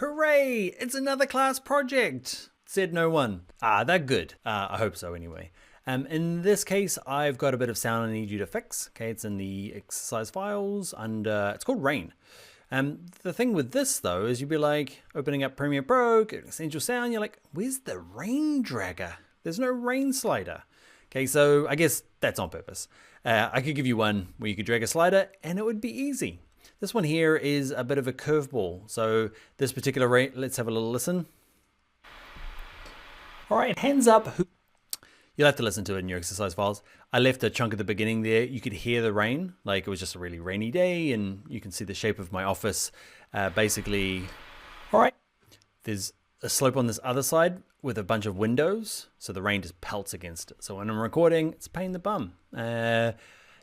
Hooray! It's another class project! Said no one. They're good. I hope so anyway. In this case, I've got a bit of sound I need you to fix. Okay, it's in the exercise files under, it's called Rain. The thing with this though is you'd be like opening up Premiere Pro, get Essential Sound, you're like, where's the rain dragger? There's no rain slider. Okay, so I guess that's on purpose. I could give you one where you could drag a slider and it would be easy. This one here is a bit of a curveball. So this particular rain, let's have a little listen. All right, hands up. You'll have to listen to it in your exercise files. I left a chunk at the beginning there. You could hear the rain, like it was just a really rainy day, and you can see the shape of my office. Basically, all right, there's a slope on this other side with a bunch of windows, so the rain just pelts against it. So when I'm recording, it's a pain in the bum.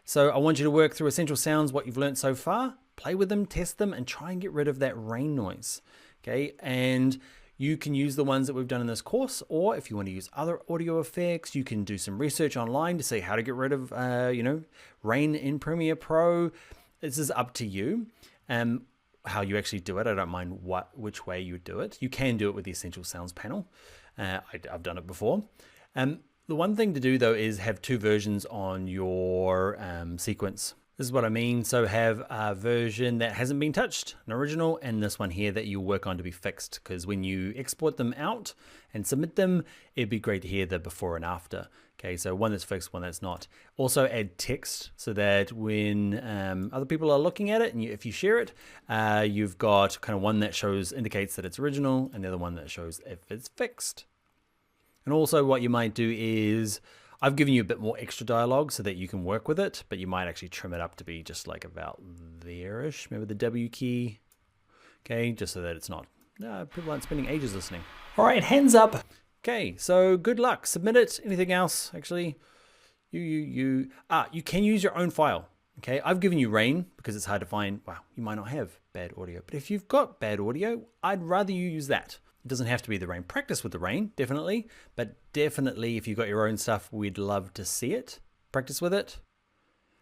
So I want you to work through Essential Sounds, what you've learned so far, play with them, test them, and try and get rid of that rain noise, okay? And you can use the ones that we've done in this course, or if you want to use other audio effects, you can do some research online to see how to get rid of, rain in Premiere Pro. This is up to you, how you actually do it. I don't mind which way you do it. You can do it with the Essential Sounds panel. I've done it before. The one thing to do though is have two versions on your sequence. This is what I mean. So have a version that hasn't been touched, an original, and this one here that you'll work on to be fixed. Because when you export them out and submit them, it'd be great to hear the before and after. Okay, so one that's fixed, one that's not. Also add text so that when other people are looking at it, and if you share it, you've got kind of one that indicates that it's original, and the other one that shows if it's fixed. And also what you might do is, I've given you a bit more extra dialogue so that you can work with it, but you might actually trim it up to be just like about there-ish. Remember the W key? Okay, just so that it's not, people aren't spending ages listening. All right, hands up. Okay, so good luck, submit it. Anything else, actually? You can use your own file. Okay, I've given you Rain because it's hard to find. Wow, you might not have bad audio, but if you've got bad audio, I'd rather you use that. It doesn't have to be the Rain. Practice with the Rain, definitely. But definitely, if you've got your own stuff, we'd love to see it. Practice with it.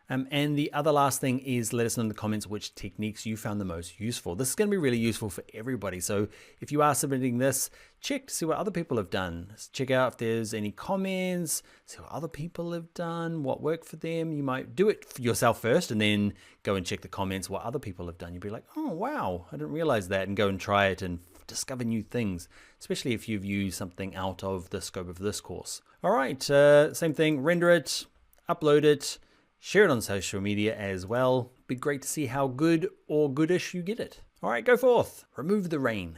And the other last thing is let us know in the comments which techniques you found the most useful. This is going to be really useful for everybody. So if you are submitting this, check to see what other people have done. Check out if there's any comments, see what other people have done, what worked for them. You might do it for yourself first and then go and check the comments, what other people have done. You'll be like, oh, wow, I didn't realize that, and go and try it and discover new things, especially if you've used something out of the scope of this course. All right, same thing, render it, upload it, share it on social media as well. Be great to see how good or goodish you get it. All right, go forth, remove the rain.